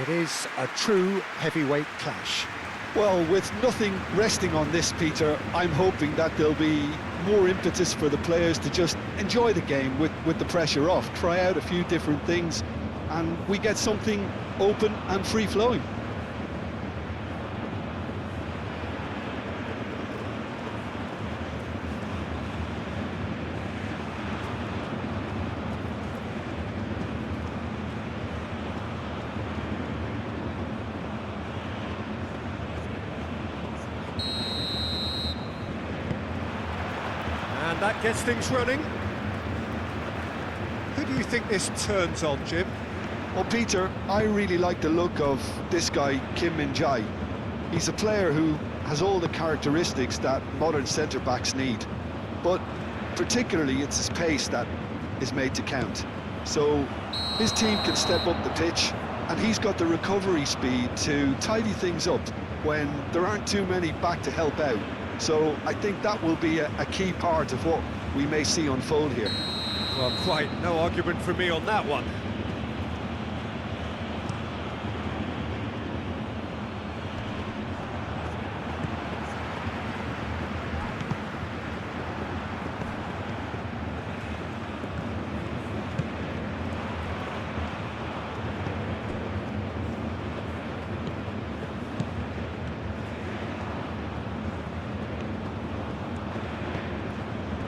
It is a true heavyweight clash. Well, with nothing resting on this, Peter, I'm hoping that there'll be more impetus for the players to just enjoy the game with the pressure off, try out a few different things, and we get something open and free-flowing. And that gets things running. Who do you think this turns on, Jim? Well, Peter, I really like the look of this guy, Kim Min-jae. He's a player who has all the characteristics that modern centre-backs need. But particularly, it's his pace that is made to count. So his team can step up the pitch, and he's got the recovery speed to tidy things up when there aren't too many back to help out. So I think that will be a key part of what we may see unfold here. Well, quite no argument from me on that one.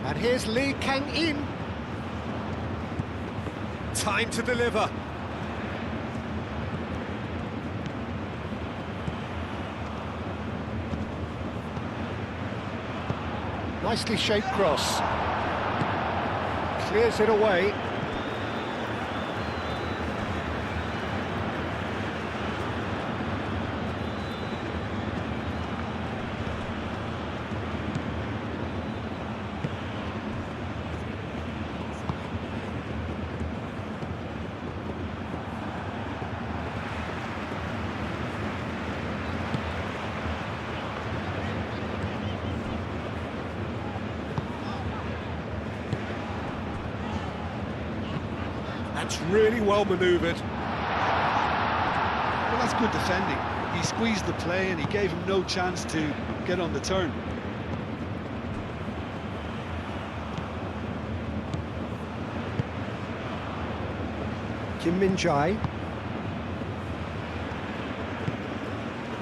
And here's Lee Kang-in. Time to deliver. Nicely shaped cross. Clears it away. That's really well manoeuvred. Well, that's good defending. He squeezed the play and he gave him no chance to get on the turn. Kim Min-jae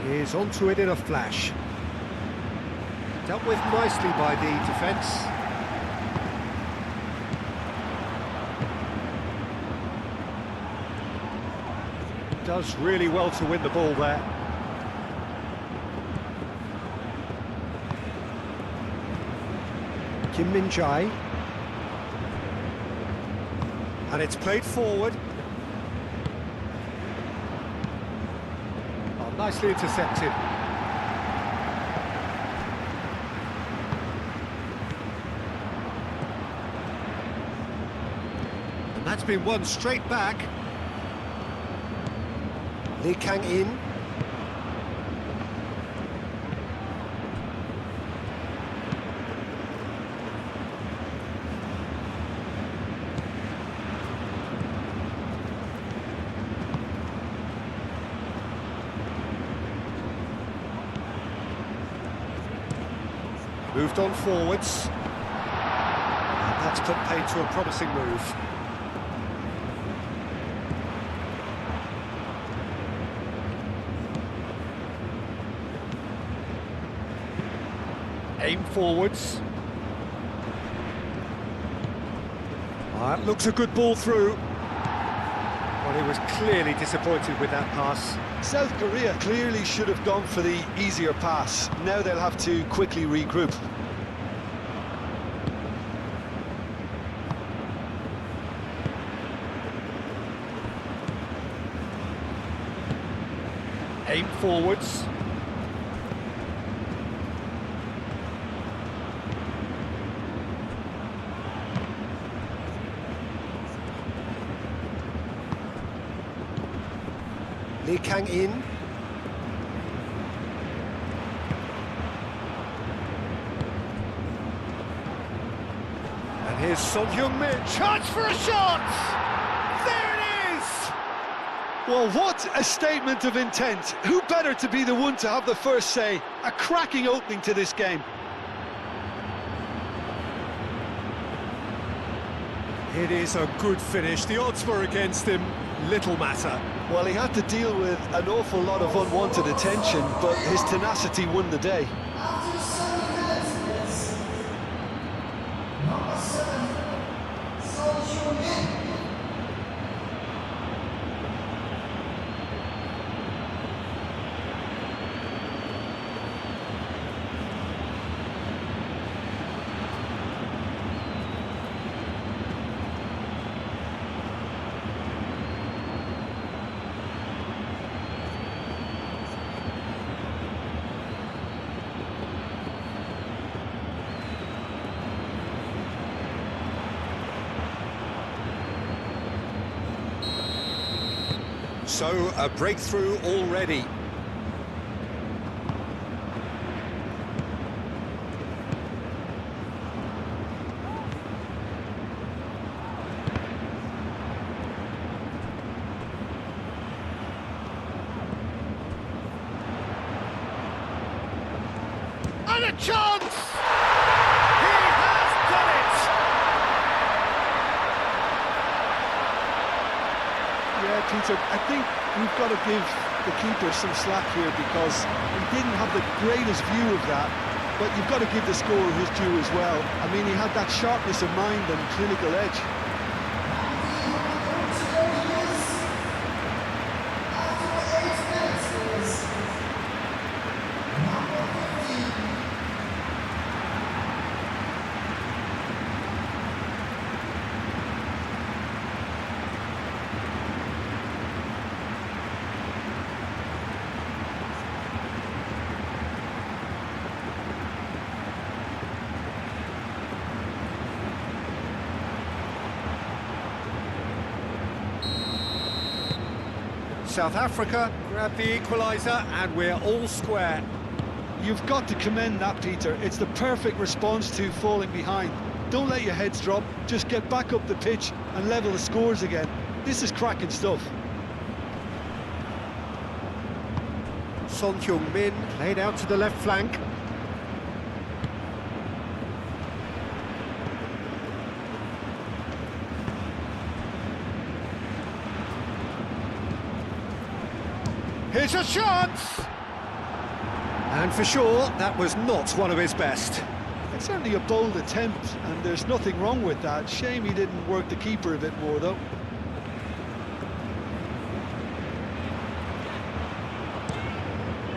is onto it in a flash. Dealt with nicely by the defence. Does really well to win the ball there. Kim Min-jae. And it's played forward. Oh, nicely intercepted. And that's been won straight back. Lee Kang-in. Moved on forwards. And that's put paid to a promising move. Aim forwards. That looks a good ball through. Well, he was clearly disappointed with that pass. South Korea clearly should have gone for the easier pass. Now they'll have to quickly regroup. Aim forwards. Lee Kang-in. And here's Son Heung-min. Chance for a shot! There it is! Well, what a statement of intent. Who better to be the one to have the first say? A cracking opening to this game. It is a good finish. The odds were against him. Little matter. Well, he had to deal with an awful lot of unwanted attention, but his tenacity won the day. So, a breakthrough already. And a chance! He has done it! Yeah, Peter, I think we've got to give the keeper some slack here because he didn't have the greatest view of that, but you've got to give the scorer his due as well. I mean, he had that sharpness of mind and clinical edge. South Africa grab the equaliser and we're all square. You've got to commend that, Peter. It's the perfect response to falling behind. Don't let your heads drop, just get back up the pitch and level the scores again. This is cracking stuff. Son Heung-min laid out to the left flank. Here's a chance! And for sure, that was not one of his best. It's certainly a bold attempt, and there's nothing wrong with that. Shame he didn't work the keeper a bit more, though.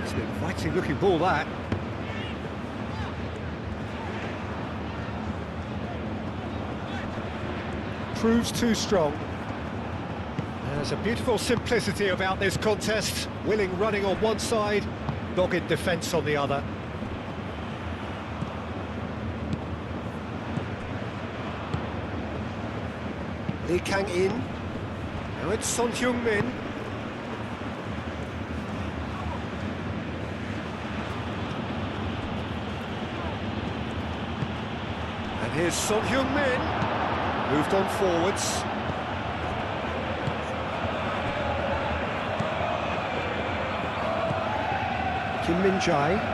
It's an inviting looking ball, that. Proves too strong. There's a beautiful simplicity about this contest. Willing running on one side, dogged defence on the other. Lee Kang-in. Now it's Son Heung-min. And here's Son Heung-min. Moved on forwards. Kim Min-jae.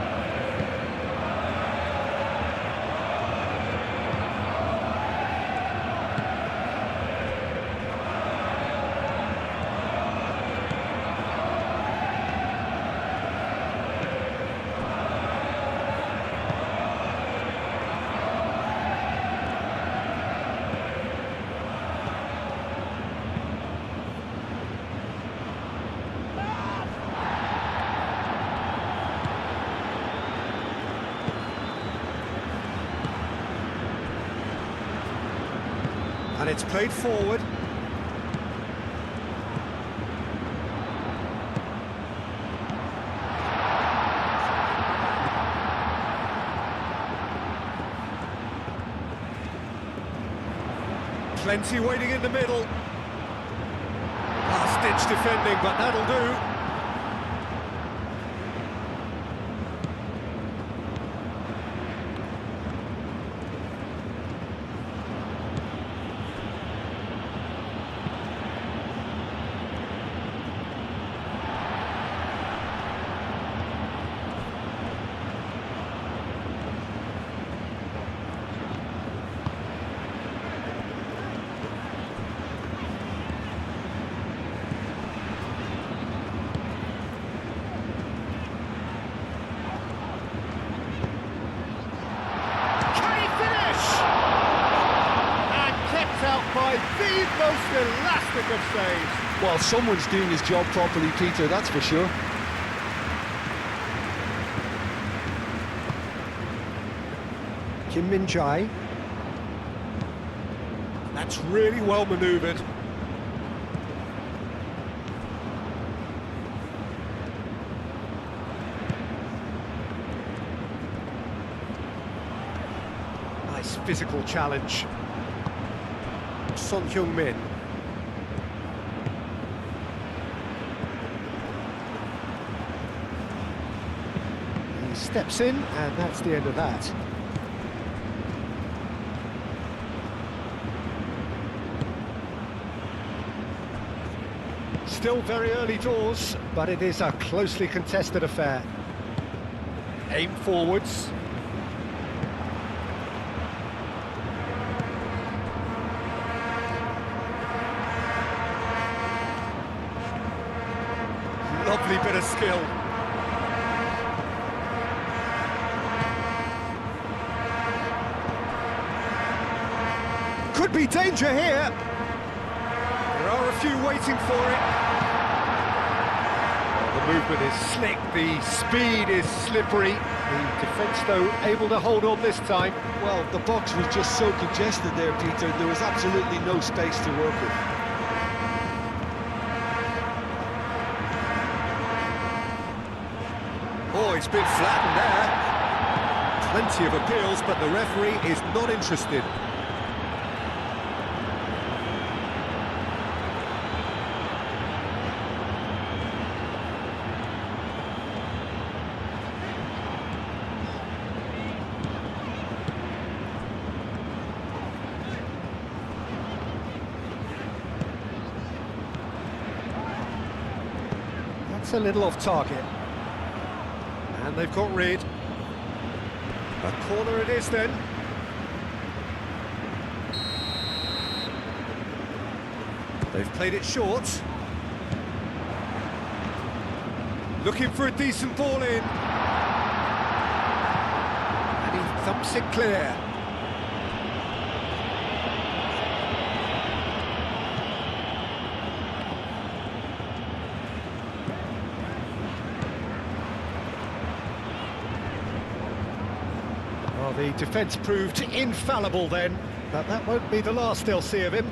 And it's played forward. Plenty waiting in the middle. Last-ditch defending, but that'll do. the most elastic of saves. Well, someone's doing his job properly, Peter, that's for sure. Kim Min-jae. That's really well manoeuvred. Nice physical challenge. Son Heung-min. He steps in, and that's the end of that. Still very early doors, but it is a closely contested affair. Aim forwards. Lovely bit of skill. Could be danger here. There are a few waiting for it. The movement is slick, the speed is slippery. The defence, though, able to hold on this time. Well, the box was just so congested there, Peter. There was absolutely no space to work with. Oh, it's been flattened there. Plenty of appeals, but the referee is not interested. That's a little off target. And they've got rid. A corner it is then. They've played it short. Looking for a decent ball in. And he thumps it clear. Well, the defence proved infallible then, but that won't be the last they'll see of him.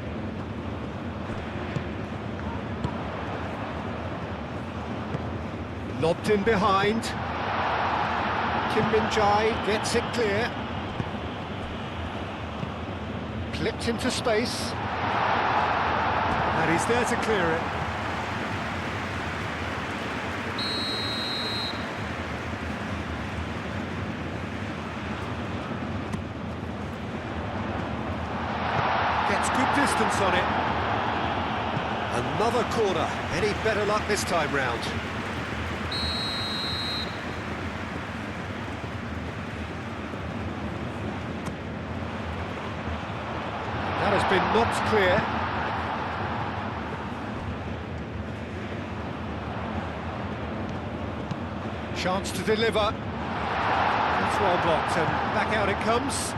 Lobbed in behind. Kim Min-jae gets it clear. Clipped into space. And he's there to clear it. Gets good distance on it. Another corner. Any better luck this time round? That has been knocked clear. Chance to deliver. That's well blocked, and back out it comes.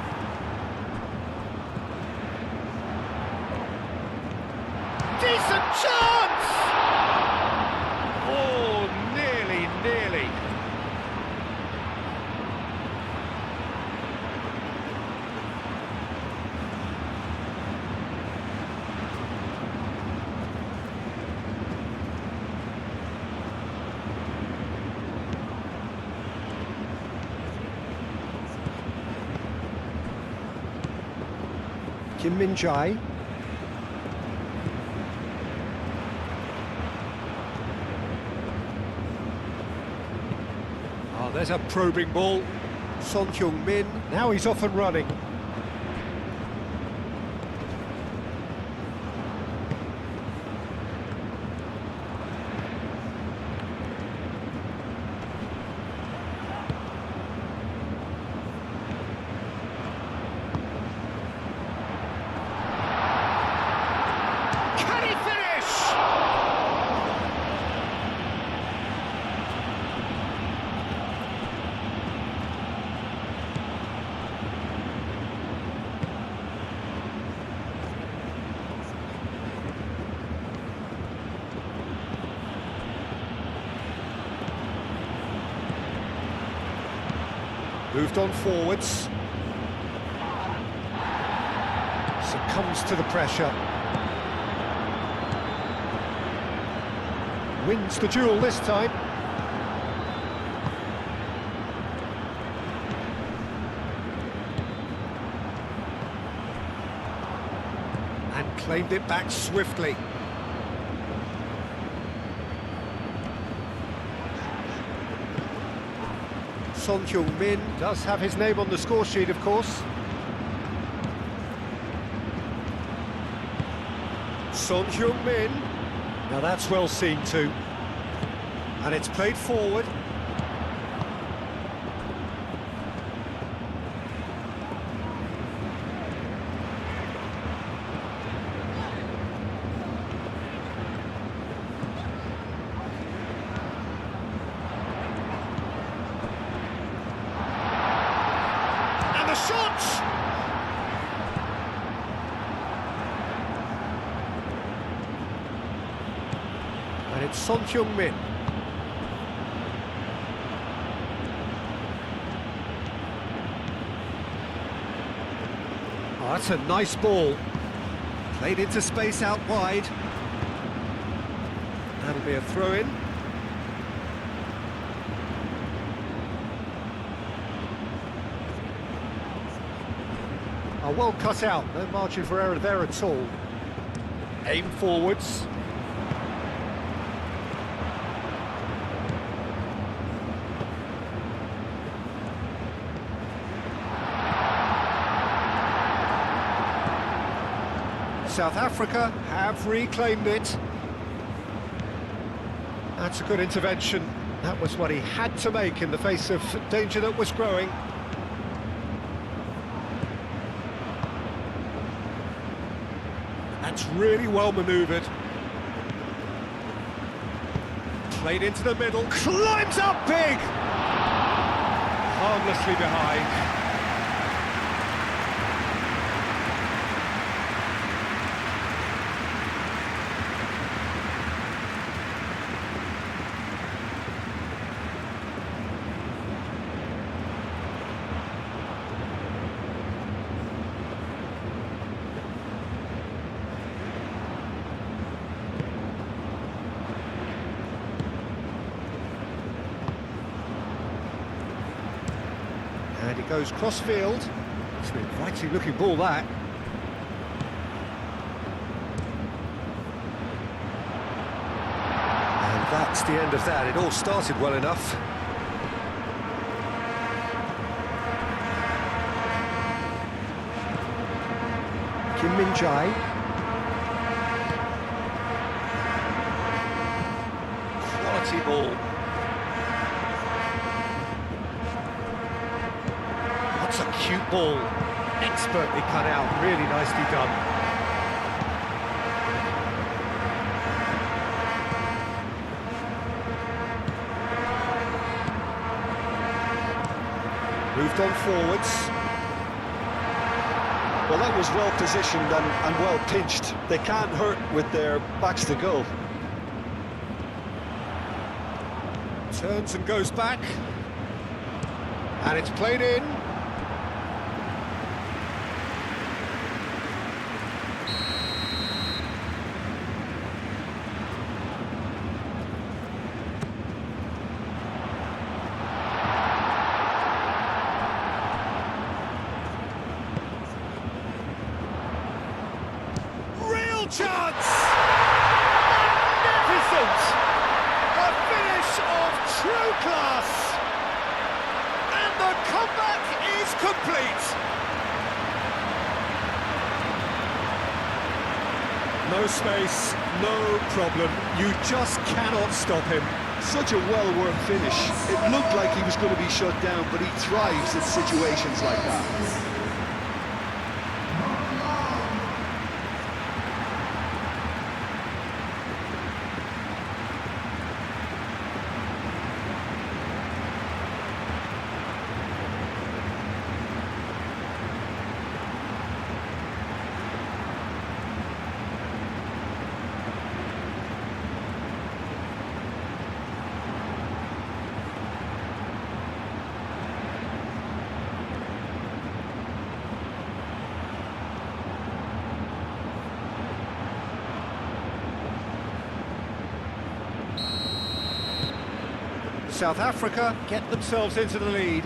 Decent chance! Oh, nearly, nearly. Kim Min-jae. Oh, there's a probing ball. Son Heung-min, now he's off and running. Can he finish? Moved on forwards. Succumbs to the pressure. Wins the duel this time. And claimed it back swiftly. Son Heung-min does have his name on the score sheet, of course. Son Heung-min. Now that's well seen too. And it's played forward. And the shot! And it's Son Heung-min. Oh, that's a nice ball. Played into space out wide. That'll be a throw-in. Oh, well cut out. No margin for error there at all. Aim forwards. South Africa have reclaimed it. That's a good intervention. That was what he had to make in the face of danger that was growing. That's really well manoeuvred. Played into the middle, climbs up big! Harmlessly behind. And he goes cross-field. It's an inviting looking ball, that. And that's the end of that. It all started well enough. Kim Min-jae. Quality ball. That's a cute ball. Expertly cut out, really nicely done. Moved on forwards. Well, that was well positioned and well pinched. They can't hurt with their backs to goal. Turns and goes back. And it's played in. Chance! Magnificent! A finish of true class! And the comeback is complete! No space, no problem. You just cannot stop him. Such a well-worked finish. It looked like he was going to be shut down, but he thrives in situations like that. South Africa get themselves into the lead.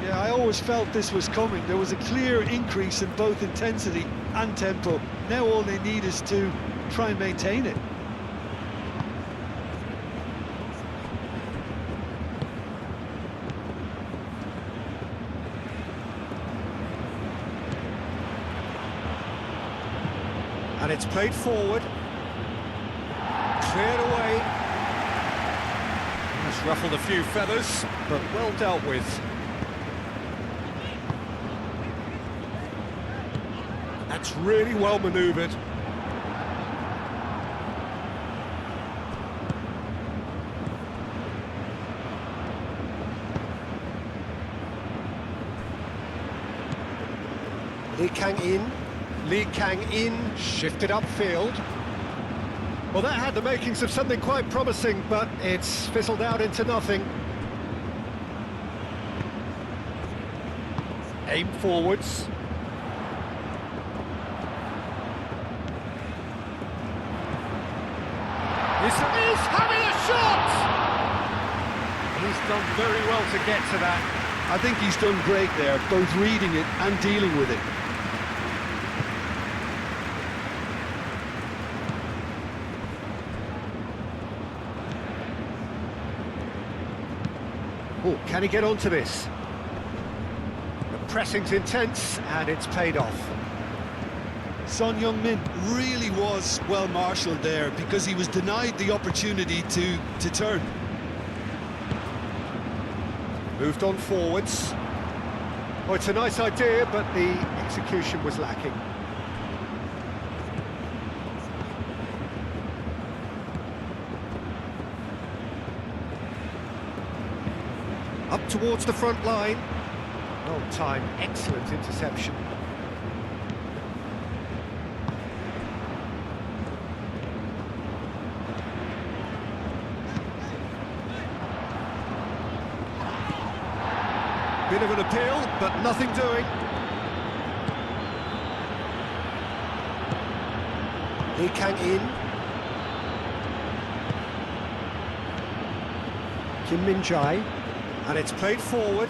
Yeah, I always felt this was coming. There was a clear increase in both intensity and tempo. Now all they need is to try and maintain it. And it's played forward. Cleared away. That's ruffled a few feathers, but well dealt with. That's really well manoeuvred. Lee Kang in, shifted upfield. Well, that had the makings of something quite promising, but it's fizzled out into nothing. Aim forwards. He's having a shot! He's done very well to get to that. I think he's done great there, both reading it and dealing with it. Oh, can he get onto this? The pressing's intense, and it's paid off. Son Heung-min really was well marshalled there because he was denied the opportunity to turn. Moved on forwards. Oh, it's a nice idea, but the execution was lacking. Up towards the front line. Well timed, excellent interception. Bit of an appeal, but nothing doing. Lee Kang in. Kim Min Jae. And it's played forward.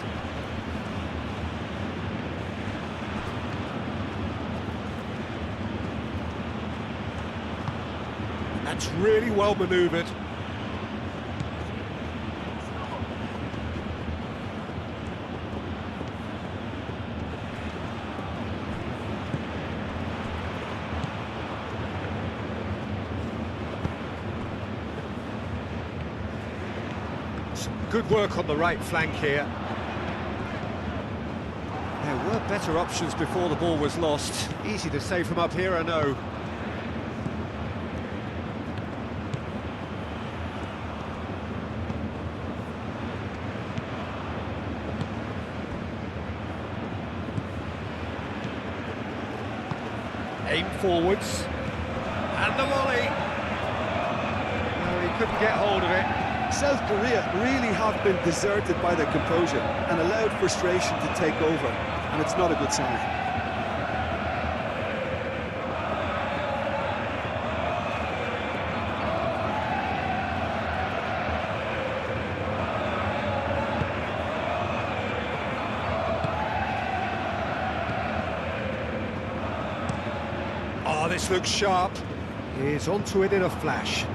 That's really well manoeuvred. Good work on the right flank here. There were better options before the ball was lost. Easy to say from up here, I know. Aim forwards. And the volley. No, he couldn't get hold of it. South Korea really have been deserted by their composure and allowed frustration to take over, and it's not a good sign. Oh, this looks sharp. He's onto it in a flash.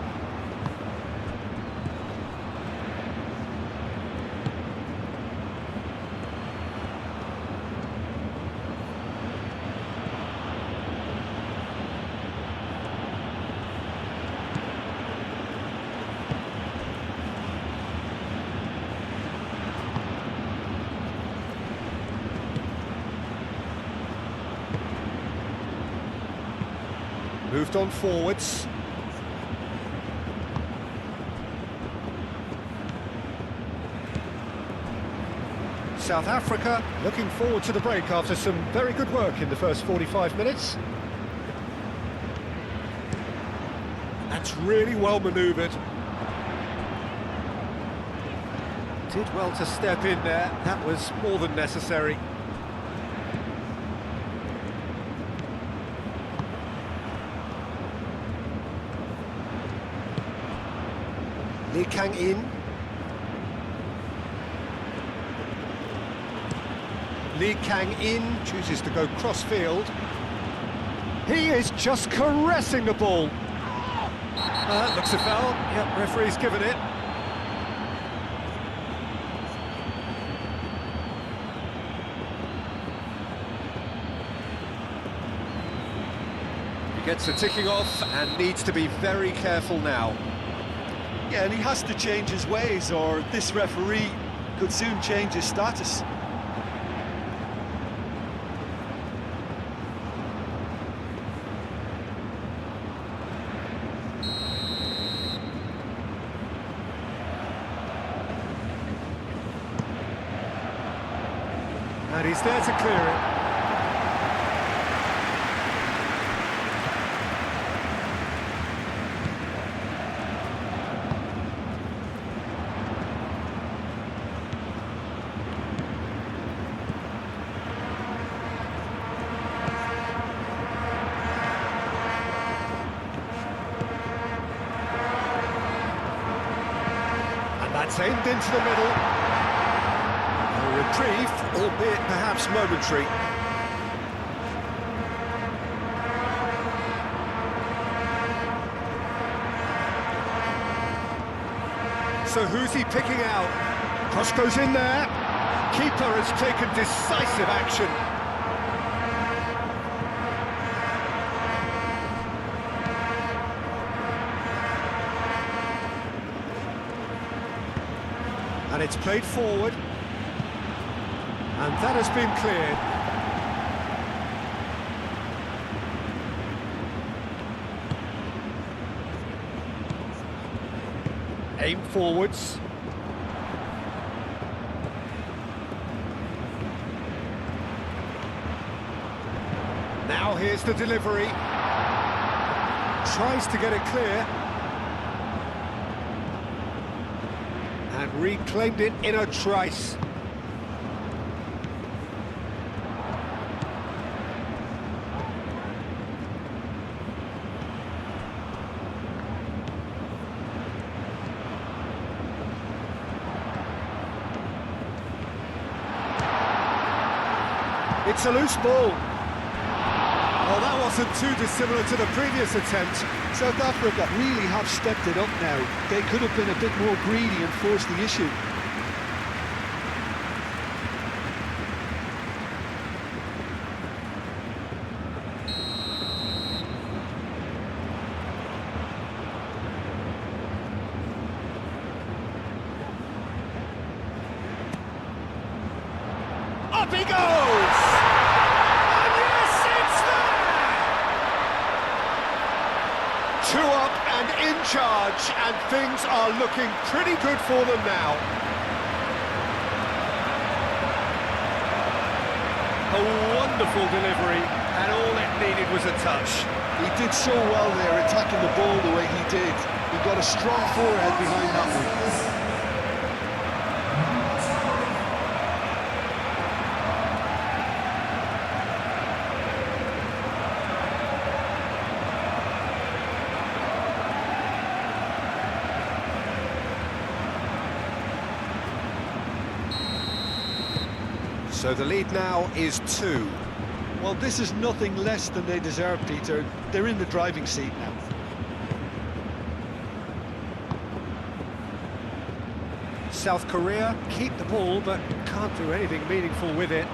Moved on forwards. South Africa looking forward to the break after some very good work in the first 45 minutes. That's really well manoeuvred. Did well to step in there. That was more than necessary. Lee Kang in. Lee Kang In chooses to go cross-field. He is just caressing the ball. Looks a foul. Yep, referee's given it. He gets the ticking off and needs to be very careful now. Yeah, and he has to change his ways, or this referee could soon change his status. And he's there to clear it. And that's aimed into the middle. A reprieve, albeit perhaps momentary. So who's he picking out? Cross goes in there. Keeper has taken decisive action. And it's played forward. And that has been cleared. Aim forwards. Now here's the delivery. Tries to get it clear. And reclaimed it in a trice. It's a loose ball. Well, that wasn't too dissimilar to the previous attempt. South Africa really have stepped it up now. They could have been a bit more greedy and forced the issue. Up he goes! And yes, it's there! 2 up and in charge, and things are looking pretty good for them now. A wonderful delivery, and all it needed was a touch. He did so well there, attacking the ball the way he did. He got a strong forehead behind that one. So the lead now is 2. Well, this is nothing less than they deserve, Peter. They're in the driving seat now. South Korea keep the ball, but can't do anything meaningful with it.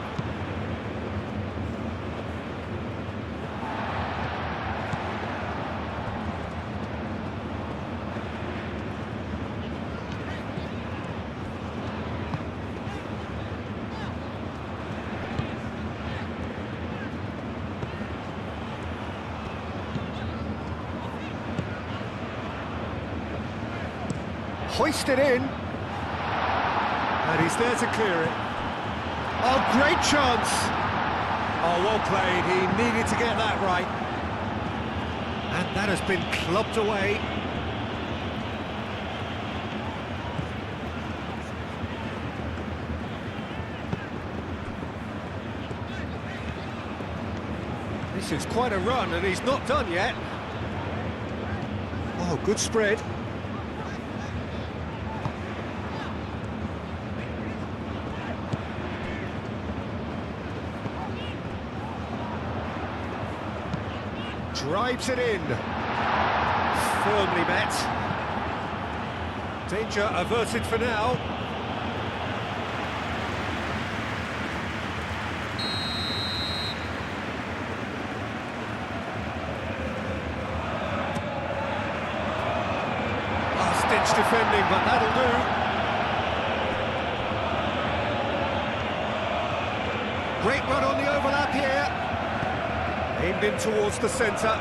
Hoisted in, and he's there to clear it. Oh, great chance! Oh, well played, he needed to get that right. And that has been clubbed away. This is quite a run, and he's not done yet. Oh, good spread. Drives it in. Firmly met. Danger averted for now. Last-ditch defending, but that'll do. Great run on the overlap here. Aimed in towards the centre.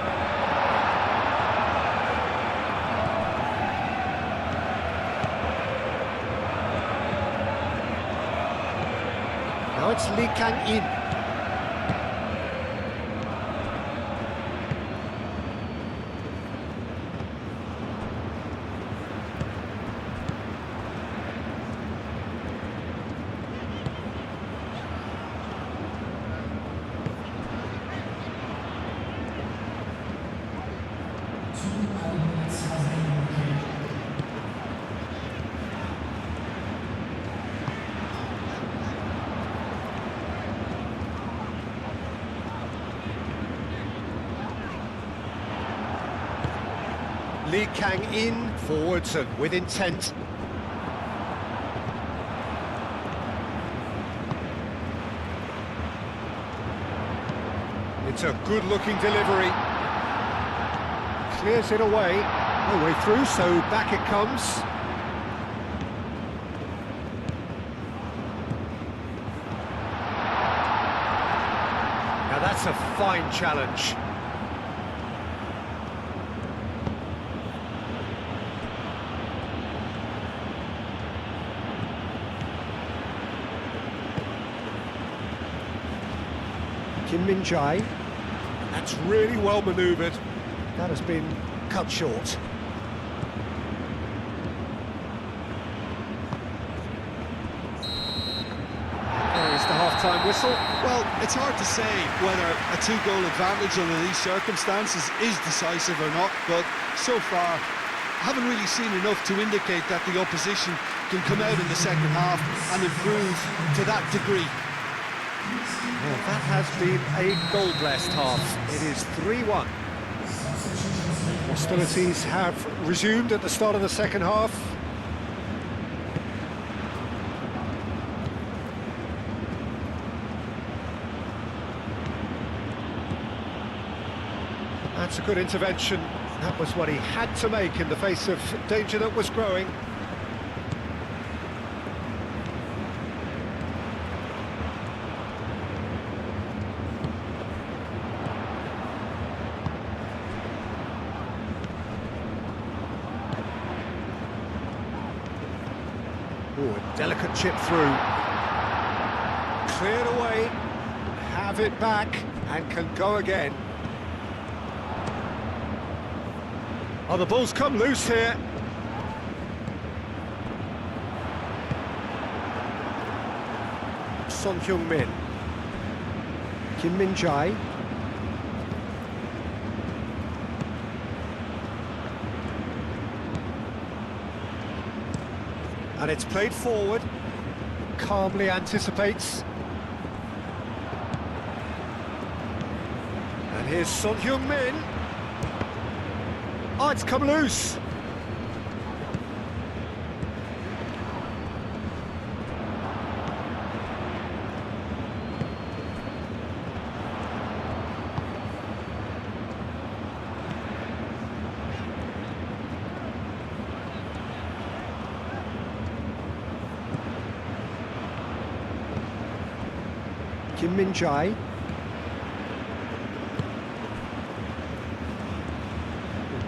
Now it's Lee Kang-in. Lee Kang-in, forwards and with intent. It's a good-looking delivery. Clears it away. No way through, so back it comes. Now that's a fine challenge. Kim Min-jae. That's really well manoeuvred. That has been cut short. There is the half-time whistle. Well, it's hard to say whether a two-goal advantage under these circumstances is decisive or not, but so far, I haven't really seen enough to indicate that the opposition can come out in the second half and improve to that degree. Well, that has been a goal-blessed half. It is 3-1. Hostilities have resumed at the start of the second half. That's a good intervention. That was what he had to make in the face of danger that was growing. Ooh, a delicate chip through. Cleared away, have it back, and can go again. Oh, the ball's come loose here. Son Heung-min. Kim Min-jae. And it's played forward. Calmly anticipates. And here's Son Heung-min. Oh, it's come loose. Kim Min-jae.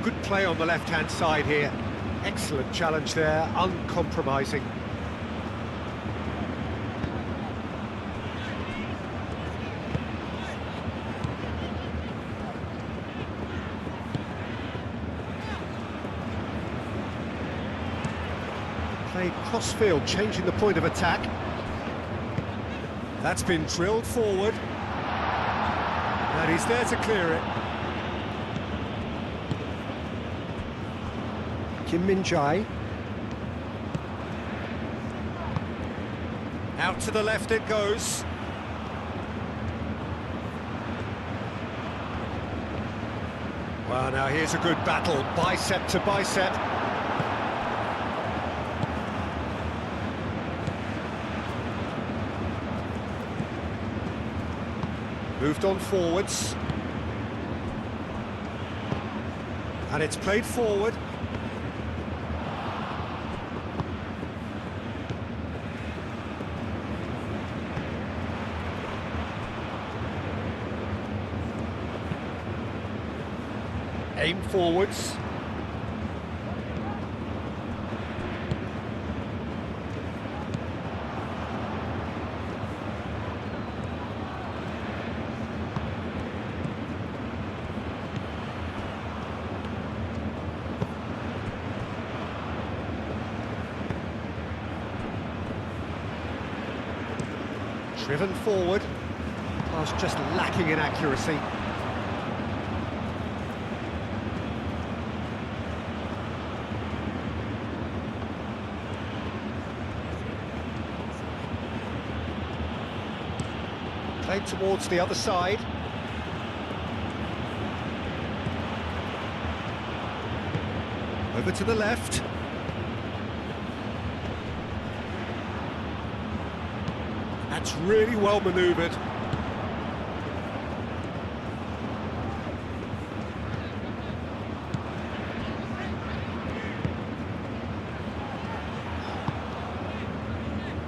Good play on the left-hand side here. Excellent challenge there, uncompromising. Played cross-field, changing the point of attack. That's been drilled forward. And he's there to clear it. Kim Min-jae. Out to the left it goes. Well, now here's a good battle, bicep to bicep. Moved on forwards. And it's played forward. Aim forwards. Driven forward. Pass just lacking in accuracy. Played towards the other side. Over to the left. That's really well manoeuvred.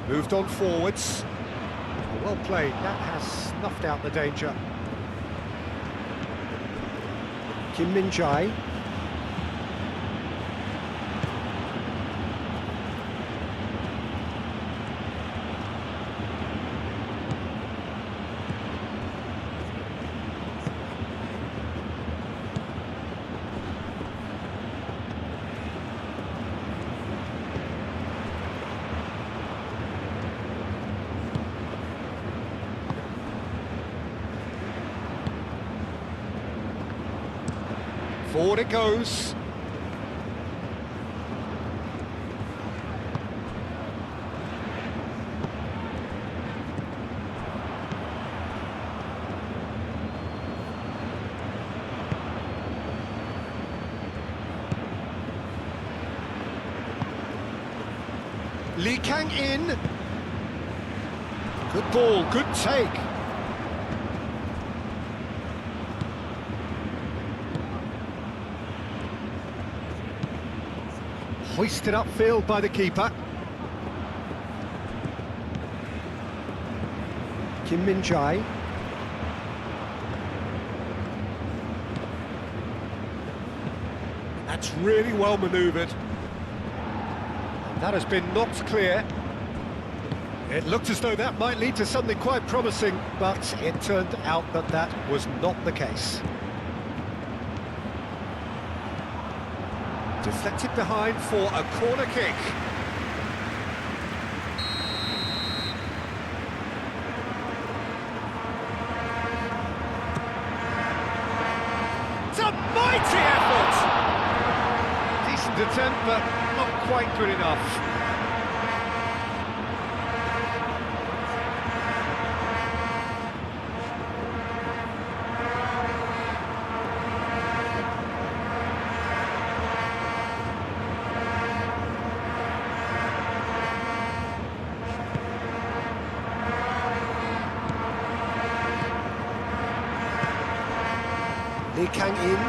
Moved on forwards. Well played, that has snuffed out the danger. Kim Min-jae. Forward it goes. Lee Kang in. Good ball, good take. Hoisted upfield by the keeper. Kim Min-jae. That's really well manoeuvred. And that has been knocked clear. It looked as though that might lead to something quite promising, but it turned out that that was not the case. Deflected behind for a corner kick. It's a mighty effort! Decent attempt, but not quite good enough. Lee Kang in.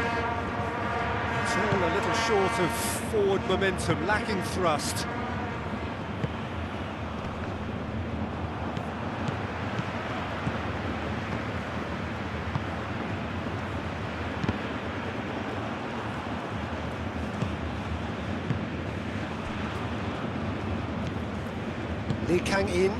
It's all a little short of forward momentum, lacking thrust. Lee Kang in.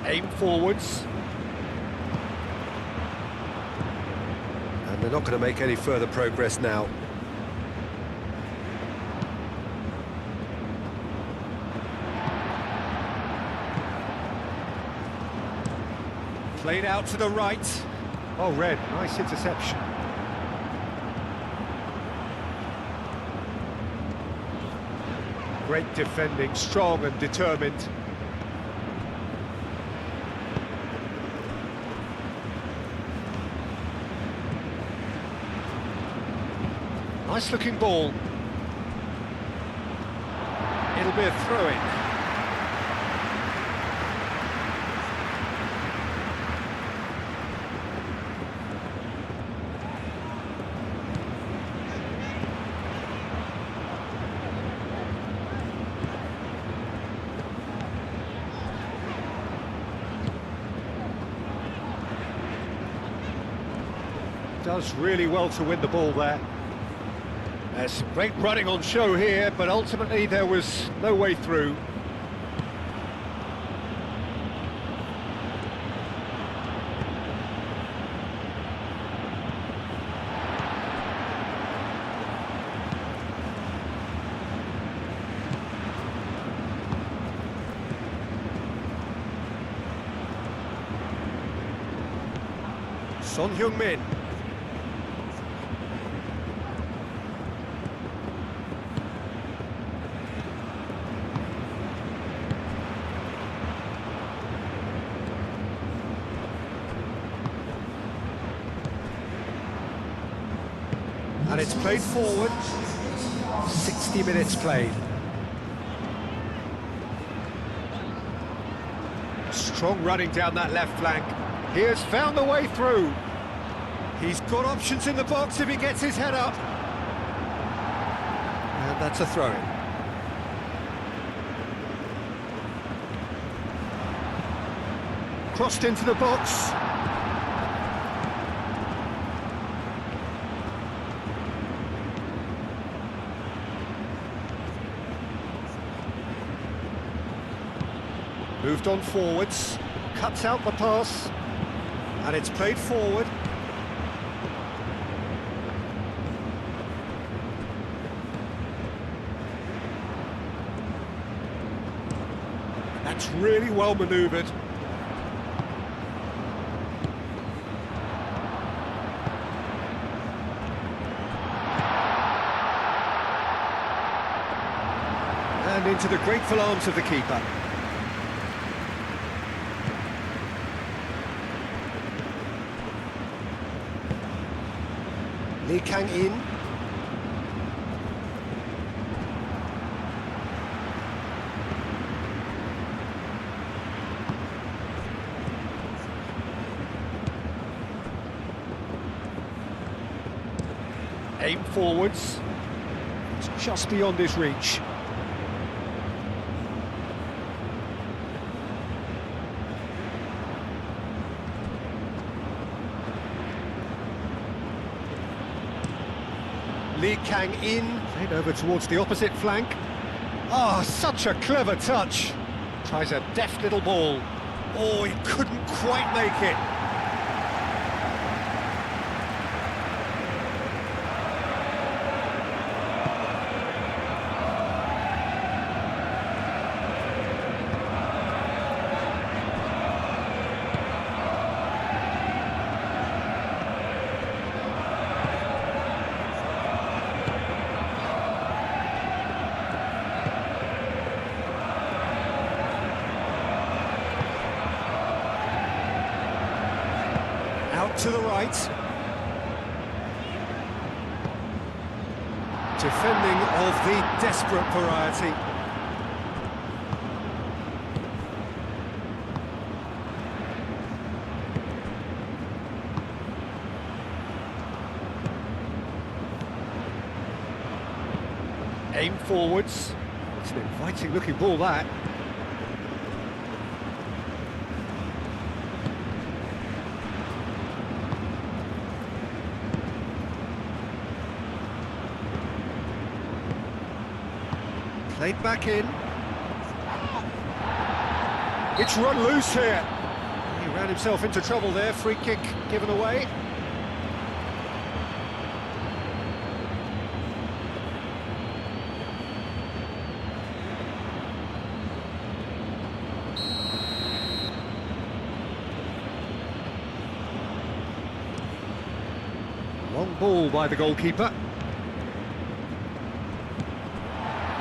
Aim forwards. And they're not going to make any further progress now. Played out to the right. Oh, Red, nice interception. Great defending, strong and determined. Nice looking ball. It'll be a throw-in. Does really well to win the ball there. There's some great running on show here, but ultimately there was no way through. Son Heung-min. And it's played forward. 60 minutes played. Strong running down that left flank. He has found the way through. He's got options in the box if he gets his head up. And that's a throw-in. Crossed into the box. Moved on forwards, cuts out the pass, and it's played forward. That's really well manoeuvred. And into the grateful arms of the keeper. Lee Kang-in. Aim forwards. It's just beyond his reach. Lee Kang-in, played over towards the opposite flank. Ah, such a clever touch. Tries a deft little ball. Oh, he couldn't quite make it. Out to the right. Defending of the desperate variety. Aim forwards. It's an inviting looking ball, that. Played back in. It's run loose here. He ran himself into trouble there. Free kick given away. Long ball by the goalkeeper.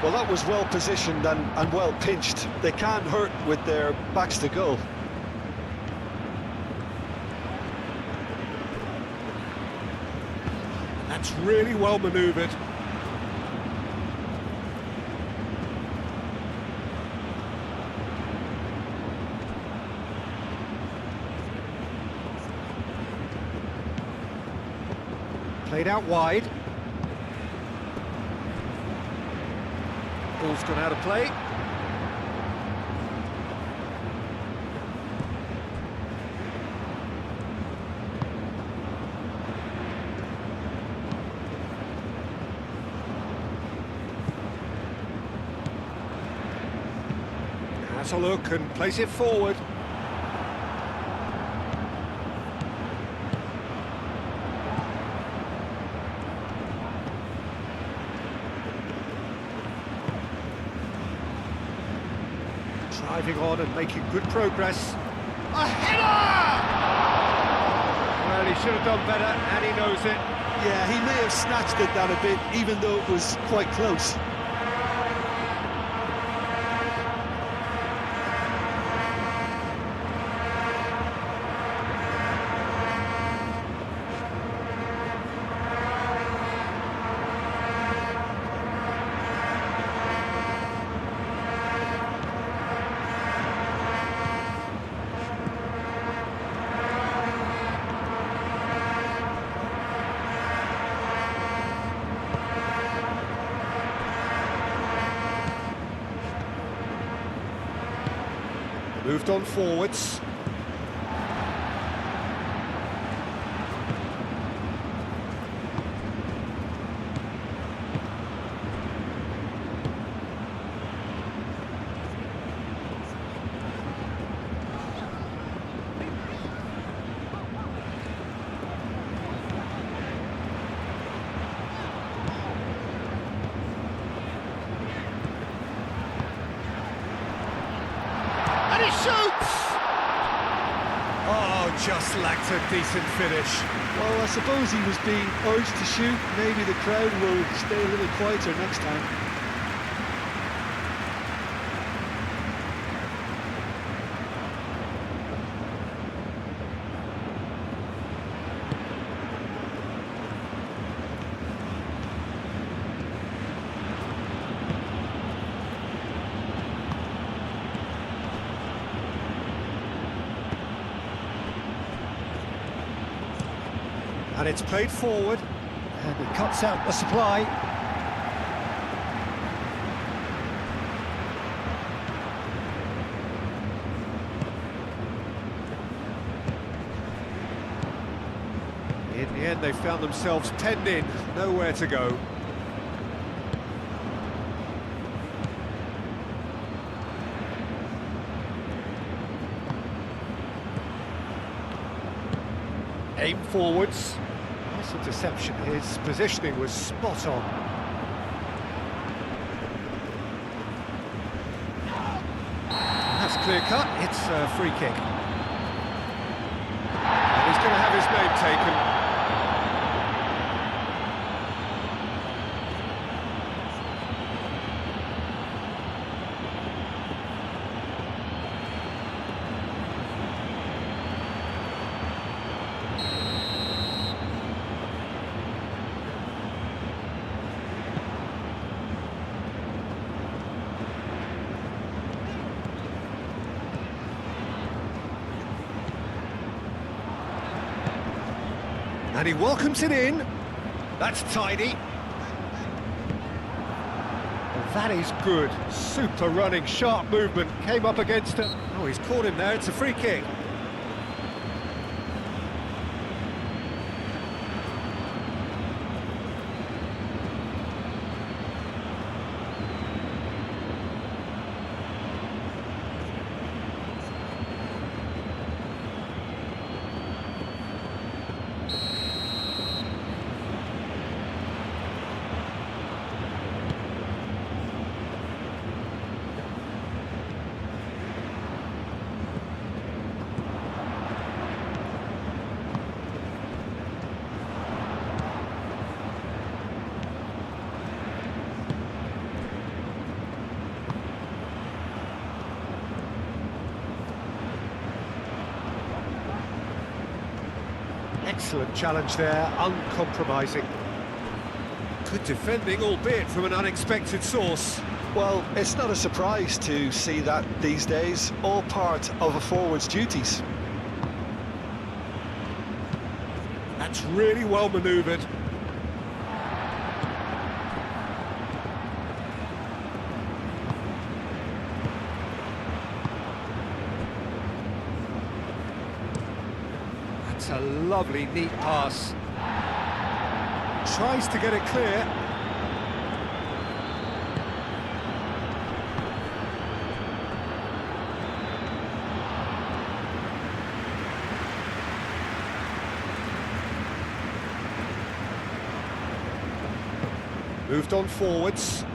Well, that was well positioned and well pinched. They can't hurt with their backs to goal. That's really well manoeuvred. Played out wide. Ball's gone out of play. Has a look and plays it forward. Driving on and making good progress. A header! Well, he should have done better, and he knows it. Yeah, he may have snatched at that a bit, even though it was quite close. Moved on forwards. And he shoots! Oh, just lacked a decent finish. Well, I suppose he was being urged to shoot. Maybe the crowd will stay a little quieter next time. And it's played forward, and he cuts out the supply. In the end, they found themselves penned in, nowhere to go. Aim forwards. Nice interception. His positioning was spot on. That's clear cut. It's a free kick. And he's going to have his name taken. And he welcomes it in. That's tidy. Well, that is good. Super running, sharp movement. Came up against him. Oh, he's caught him there. It's a free kick. Excellent challenge there, uncompromising. Good defending, albeit from an unexpected source. Well, it's not a surprise to see that these days, all part of a forward's duties. That's really well manoeuvred. That's a lovely, neat pass. Tries to get it clear. Moved on forwards.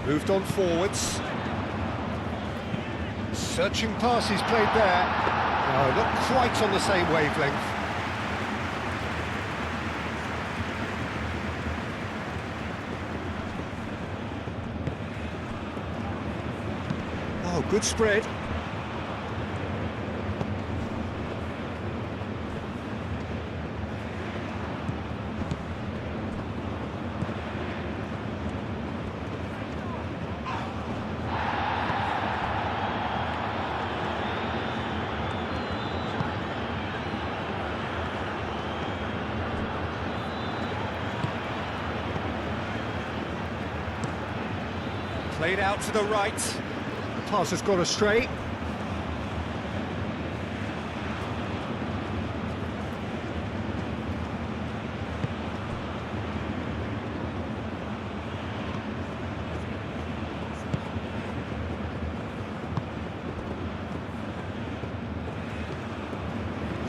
Moved on forwards. Searching passes played there. No, not quite on the same wavelength. Oh, good spread. Played out to the right. Pass has gone astray.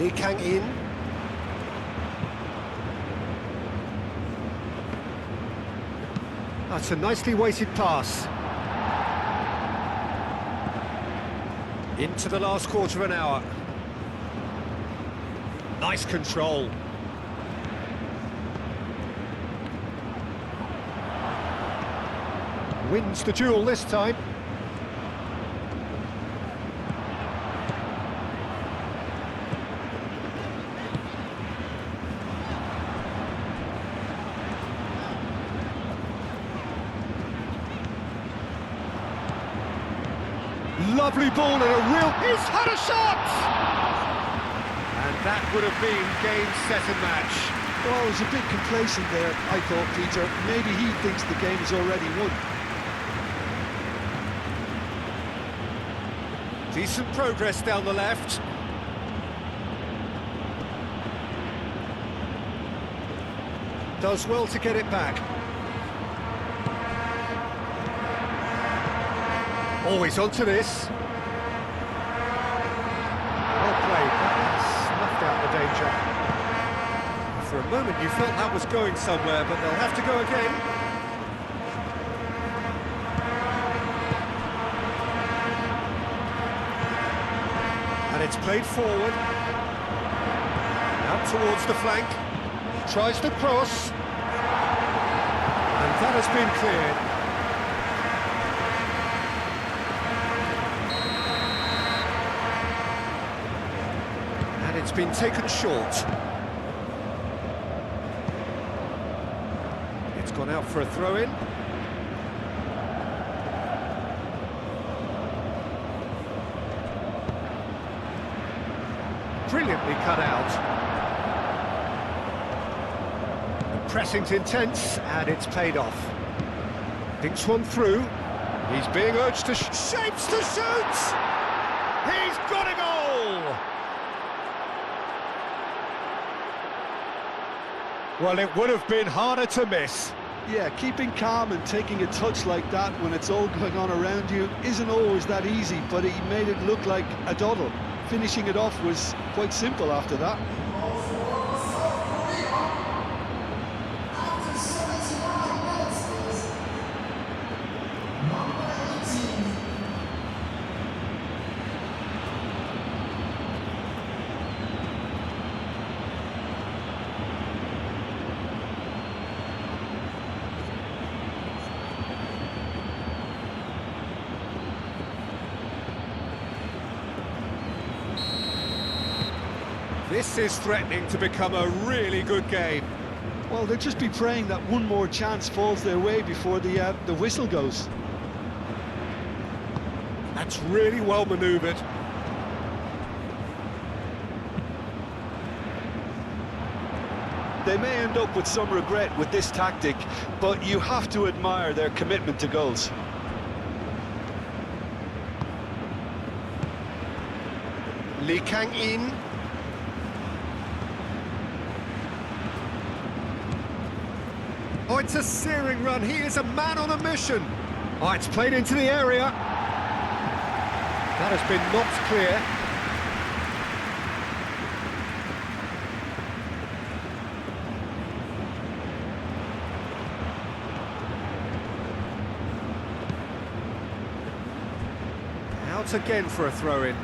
Lee Kang in. That's a nicely weighted pass. Into the last quarter of an hour. Nice control. Wins the duel this time. Lovely ball and a real... He's had a shot! And that would have been game, set and match. Well, I was a bit complacent there, I thought, Peter. Maybe he thinks the game is already won. Decent progress down the left. Does well to get it back. Always onto this. Well played, that snuffed out the danger. For a moment you felt that was going somewhere, but they'll have to go again. And it's played forward. Out towards the flank. Tries to cross. And that has been cleared. It's been taken short. It's gone out for a throw-in. Brilliantly cut out. The pressing's intense, and it's paid off. Thinks one through. He's being urged to shapes to shoot! He's got a goal! Well, it would have been harder to miss. Yeah, keeping calm and taking a touch like that when it's all going on around you isn't always that easy, but he made it look like a doddle. Finishing it off was quite simple after that. This is threatening to become a really good game. Well, they'll just be praying that one more chance falls their way before the whistle goes. That's really well manoeuvred. They may end up with some regret with this tactic, but you have to admire their commitment to goals. Lee Kang-in. Oh, it's a searing run. He is a man on a mission. Oh, it's played into the area. That has been knocked clear. Out again for a throw-in.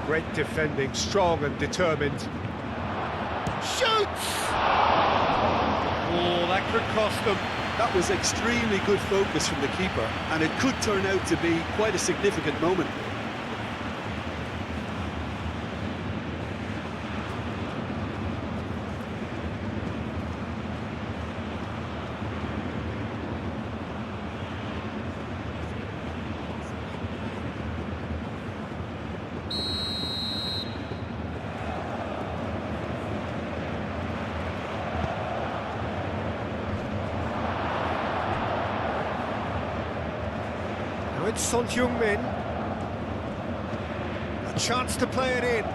Great defending, strong and determined. Shoots! Oh, that could cost them. That was extremely good focus from the keeper, and it could turn out to be quite a significant moment. Now it's Son Heung-min. A chance to play it in.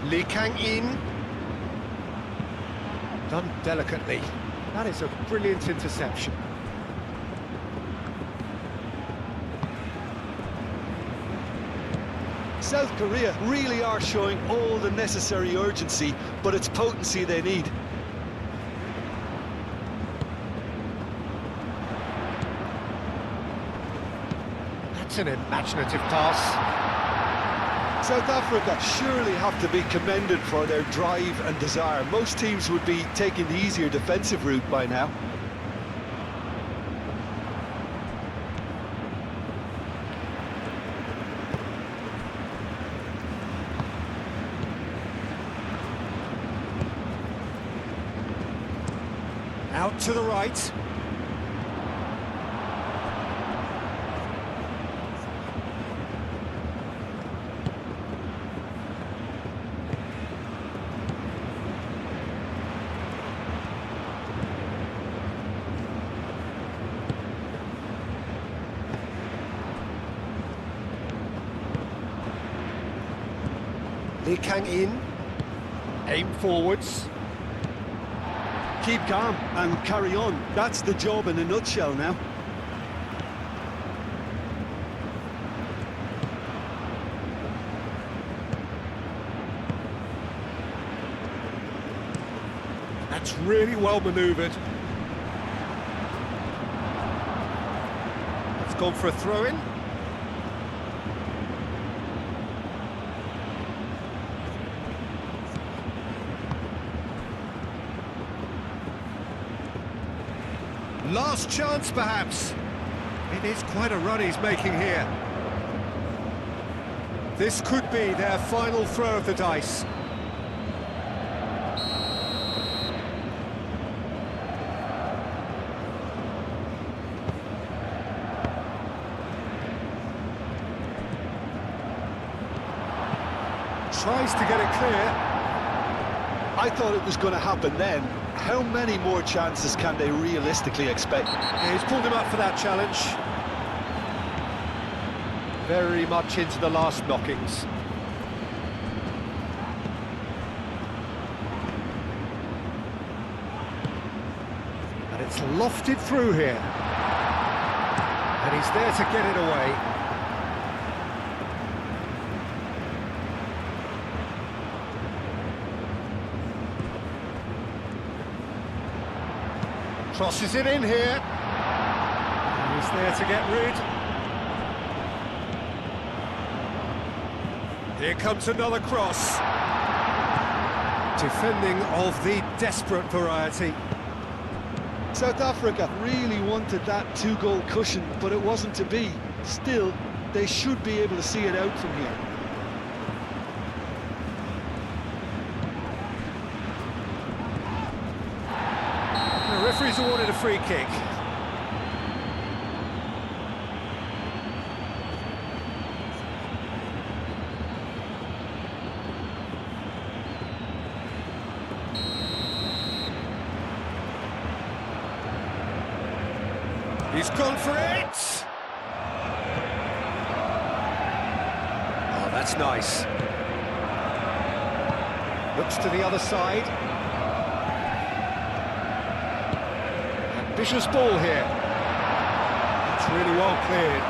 Lee Kang-in. Done delicately. That is a brilliant interception. South Korea really are showing all the necessary urgency, but it's potency they need. That's an imaginative pass. South Africa surely have to be commended for their drive and desire. Most teams would be taking the easier defensive route by now. Out to the right. Lee Kang-in. Aim forwards. Keep calm and carry on. That's the job in a nutshell now. That's really well manoeuvred. It's gone for a throw-in. Last chance, perhaps. It is quite a run he's making here. This could be their final throw of the dice. Tries to get it clear. I thought it was going to happen then. How many more chances can they realistically expect? Yeah, he's pulled him up for that challenge. Very much into the last knockings. And it's lofted through here. And he's there to get it away. Crosses it in here. He's there to get rid. Here comes another cross. Defending of the desperate variety. South Africa really wanted that 2-goal cushion, but it wasn't to be. Still, they should be able to see it out from here. The referee's awarded a free kick. He's gone for it! Oh, that's nice. Looks to the other side. Ambitious ball here. It's really well cleared.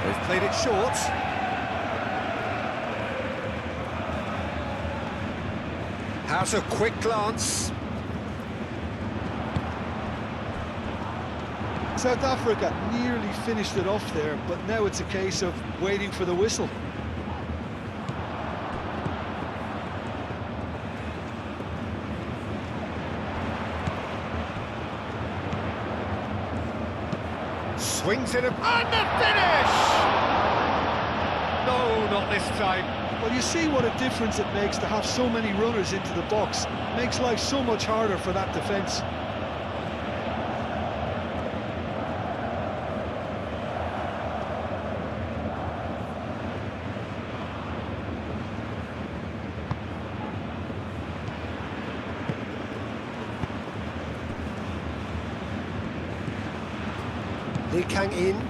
They've played it short. How's a quick glance? South Africa nearly finished it off there, but now it's a case of waiting for the whistle. Swings it, and the finish! No, not this time. Well, you see what a difference it makes to have so many runners into the box. Makes life so much harder for that defence. Lee Kang in.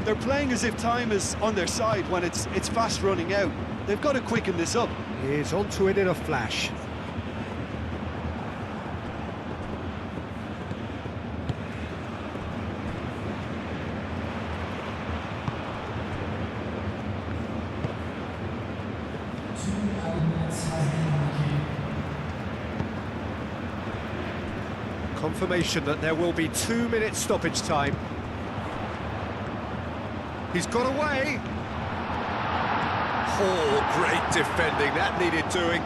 They're playing as if time is on their side when it's fast running out. They've got to quicken this up. He's onto it in a flash. Confirmation that there will be 2 minutes stoppage time. He's got away. Oh, great defending. That needed doing.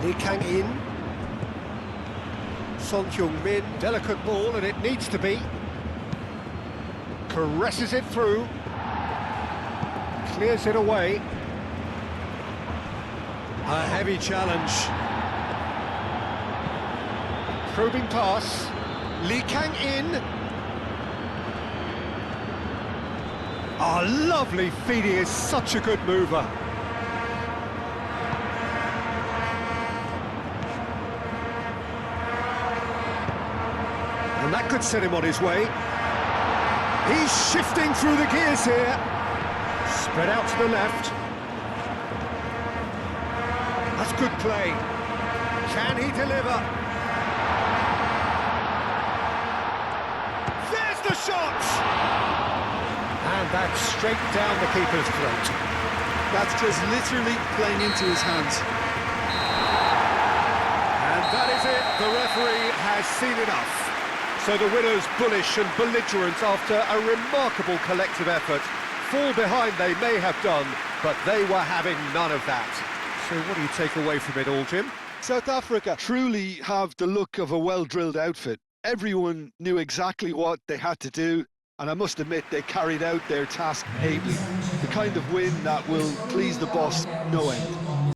Lee Kang in. Son Heung-min, delicate ball, and it needs to be. Caresses it through. Clears it away. A heavy challenge. Probing pass. Lee Kang in. Oh, lovely feed. He is such a good mover. And that could set him on his way. He's shifting through the gears here. Spread out to the left. That's good play. Can he deliver? There's the shot! And that's straight down the keeper's throat. That's just literally playing into his hands. And that is it. The referee has seen enough. So the winners, bullish and belligerent after a remarkable collective effort. Fall behind they may have done, but they were having none of that. So what do you take away from it all, Jim? South Africa truly have the look of a well-drilled outfit. Everyone knew exactly what they had to do, and I must admit they carried out their task ably. The kind of win that will please the boss no end.